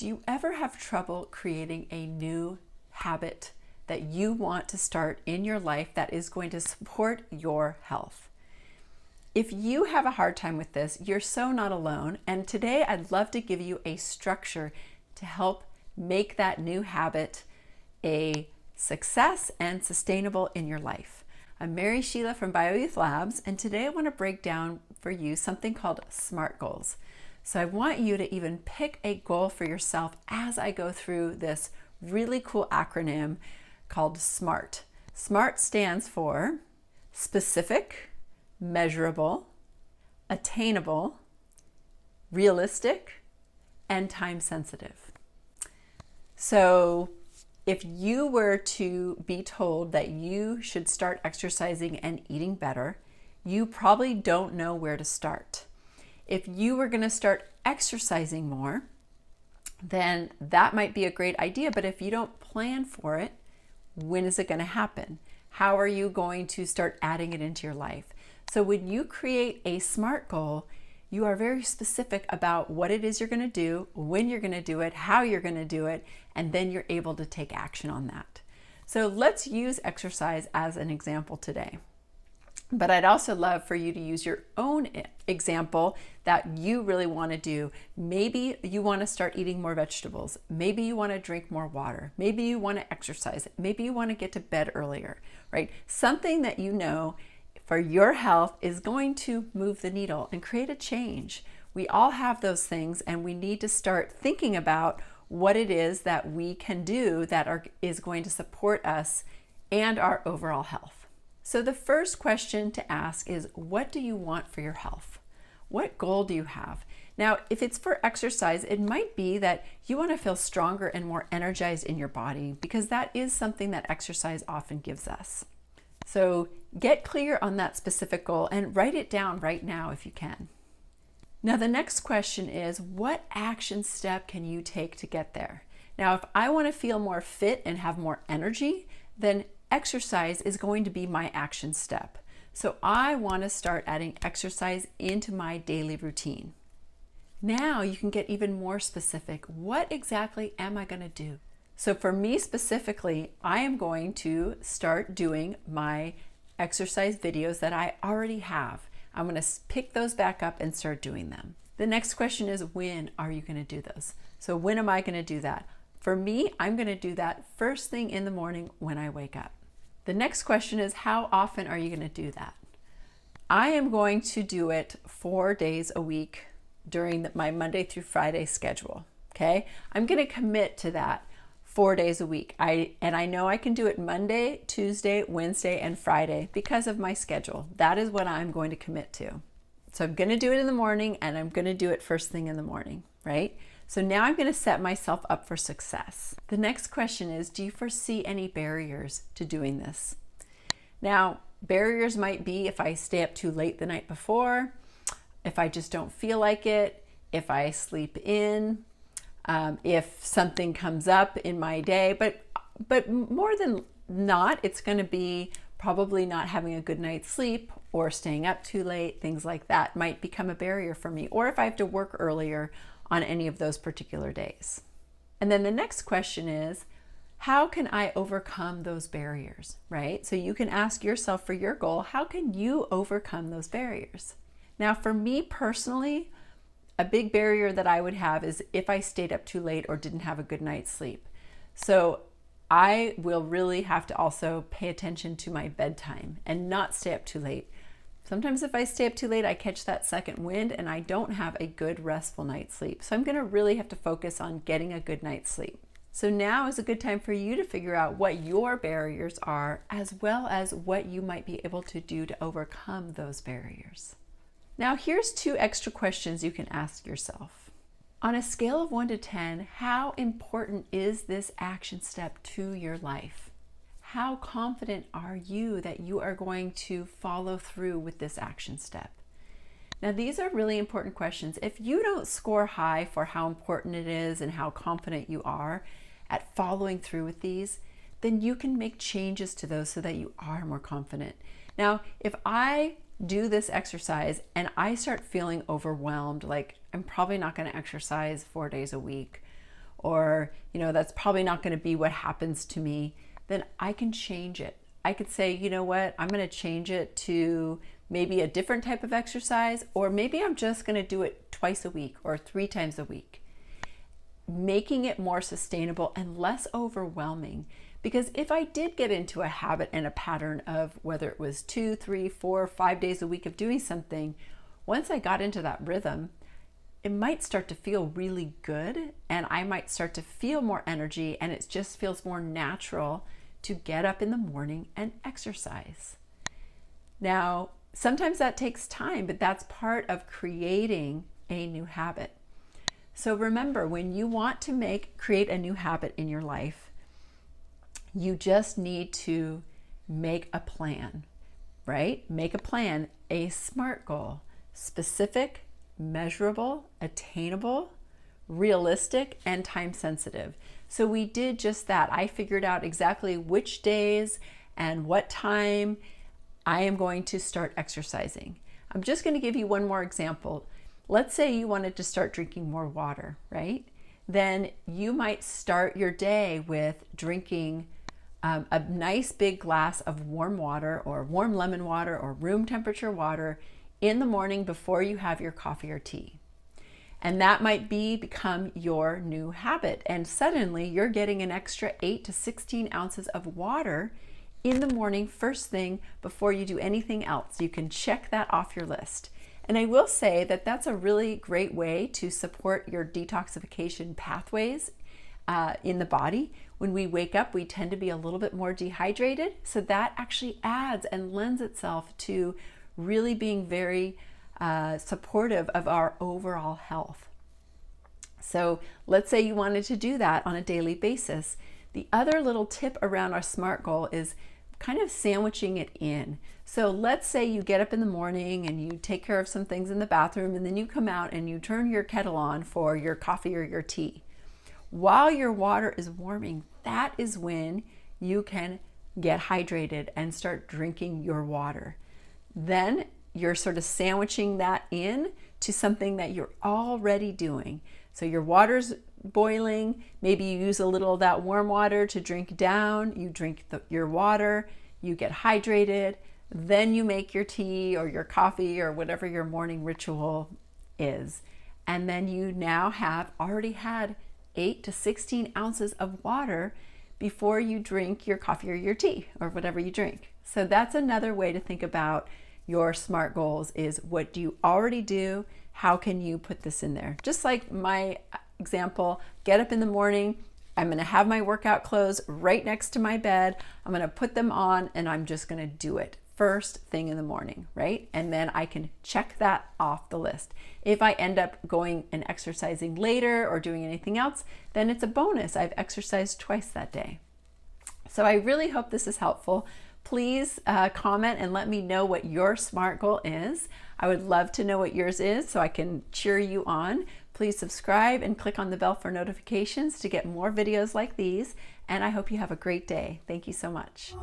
Do you ever have trouble creating a new habit that you want to start in your life that is going to support your health? If you have a hard time with this, you're so not alone. And today I'd love to give you a structure to help make that new habit a success and sustainable in your life. I'm Mary Sheila from BioYouth Labs, and today I want to break down for you something called SMART goals. So I want you to even pick a goal for yourself as I go through this really cool acronym called SMART. SMART stands for specific, measurable, attainable, realistic, and time sensitive. So if you were to be told that you should start exercising and eating better, you probably don't know where to start. If you were going to start exercising more, then that might be a great idea. But if you don't plan for it, when is it going to happen? How are you going to start adding it into your life? So when you create a SMART goal, you are very specific about what it is you're going to do, when you're going to do it, how you're going to do it, and then you're able to take action on that. So let's use exercise as an example today. But I'd also love for you to use your own example that you really want to do. Maybe you want to start eating more vegetables. Maybe you want to drink more water. Maybe you want to exercise. Maybe you want to get to bed earlier, right? Something that you know for your health is going to move the needle and create a change. We all have those things, and we need to start thinking about what it is that we can do that is going to support us and our overall health. So the first question to ask is, what do you want for your health? What goal do you have? Now, if it's for exercise, it might be that you want to feel stronger and more energized in your body, because that is something that exercise often gives us. So get clear on that specific goal and write it down right now if you can. Now, the next question is, what action step can you take to get there? Now, if I want to feel more fit and have more energy, then exercise is going to be my action step. So I want to start adding exercise into my daily routine. Now you can get even more specific. What exactly am I going to do? So for me specifically, I am going to start doing my exercise videos that I already have. I'm going to pick those back up and start doing them. The next question is, when are you going to do those? So when am I going to do that? For me, I'm going to do that first thing in the morning when I wake up. The next question is, how often are you going to do that? I am going to do it 4 days a week during my Monday through Friday schedule. Okay? I'm going to commit to that 4 days a week. I know I can do it Monday, Tuesday, Wednesday, and Friday because of my schedule. That is what I'm going to commit to. So I'm going to do it in the morning, and I'm going to do it first thing in the morning, right? So now I'm going to set myself up for success. The next question is, do you foresee any barriers to doing this? Now, barriers might be if I stay up too late the night before, if I just don't feel like it, if I sleep in, if something comes up in my day, but more than not, it's going to be probably not having a good night's sleep or staying up too late. Things like that might become a barrier for me, or if I have to work earlier on any of those particular days. And then the next question is, how can I overcome those barriers, right? So you can ask yourself for your goal, how can you overcome those barriers? Now, for me personally, a big barrier that I would have is if I stayed up too late or didn't have a good night's sleep. So I will really have to also pay attention to my bedtime and not stay up too late. Sometimes if I stay up too late, I catch that second wind and I don't have a good restful night's sleep. So I'm going to really have to focus on getting a good night's sleep. So now is a good time for you to figure out what your barriers are, as well as what you might be able to do to overcome those barriers. Now here's 2 extra questions you can ask yourself. On a scale of 1 to 10, how important is this action step to your life? How confident are you that you are going to follow through with this action step? Now, these are really important questions. If you don't score high for how important it is and how confident you are at following through with these, then you can make changes to those so that you are more confident. Now, if I do this exercise and I start feeling overwhelmed, like I'm probably not going to exercise 4 days a week, or, you know, that's probably not going to be what happens to me, then I can change it. I could say, you know what, I'm going to change it to maybe a different type of exercise, or maybe I'm just going to do it twice a week or 3 times a week. Making it more sustainable and less overwhelming. Because if I did get into a habit and a pattern of whether it was 2, 3, 4, 5 days a week of doing something, once I got into that rhythm, it might start to feel really good, and I might start to feel more energy, and it just feels more natural to get up in the morning and exercise. Now, sometimes that takes time, but that's part of creating a new habit. So remember, when you want to create a new habit in your life, you just need to make a plan, right? Make a plan, a SMART goal: specific, measurable, attainable, realistic, and time sensitive. So we did just that. I figured out exactly which days and what time I am going to start exercising. I'm just going to give you one more example. Let's say you wanted to start drinking more water, right? Then you might start your day with drinking a nice big glass of warm water, or warm lemon water, or room temperature water in the morning before you have your coffee or tea. And that might become your new habit. And suddenly you're getting an extra 8 to 16 ounces of water in the morning, first thing, before you do anything else. You can check that off your list. And I will say that that's a really great way to support your detoxification pathways in the body. When we wake up, we tend to be a little bit more dehydrated. So that actually adds and lends itself to really being very supportive of our overall health. So let's say you wanted to do that on a daily basis. The other little tip around our SMART goal is kind of sandwiching it in. So let's say you get up in the morning and you take care of some things in the bathroom, and then you come out and you turn your kettle on for your coffee or your tea. While your water is warming, that is when you can get hydrated and start drinking your water. Then you're sort of sandwiching that in to something that you're already doing. So your water's boiling, maybe you use a little of that warm water to drink down, you drink your water, you get hydrated, then you make your tea or your coffee or whatever your morning ritual is. And then you now have already had 8 to 16 ounces of water before you drink your coffee or your tea or whatever you drink. So that's another way to think about your SMART goals, is what do you already do? How can you put this in there? Just like my example, get up in the morning, I'm going to have my workout clothes right next to my bed. I'm going to put them on and I'm just going to do it first thing in the morning, right? And then I can check that off the list. If I end up going and exercising later or doing anything else, then it's a bonus. I've exercised twice that day. So I really hope this is helpful. Please comment and let me know what your SMART goal is. I would love to know what yours is so I can cheer you on. Please subscribe and click on the bell for notifications to get more videos like these. And I hope you have a great day. Thank you so much.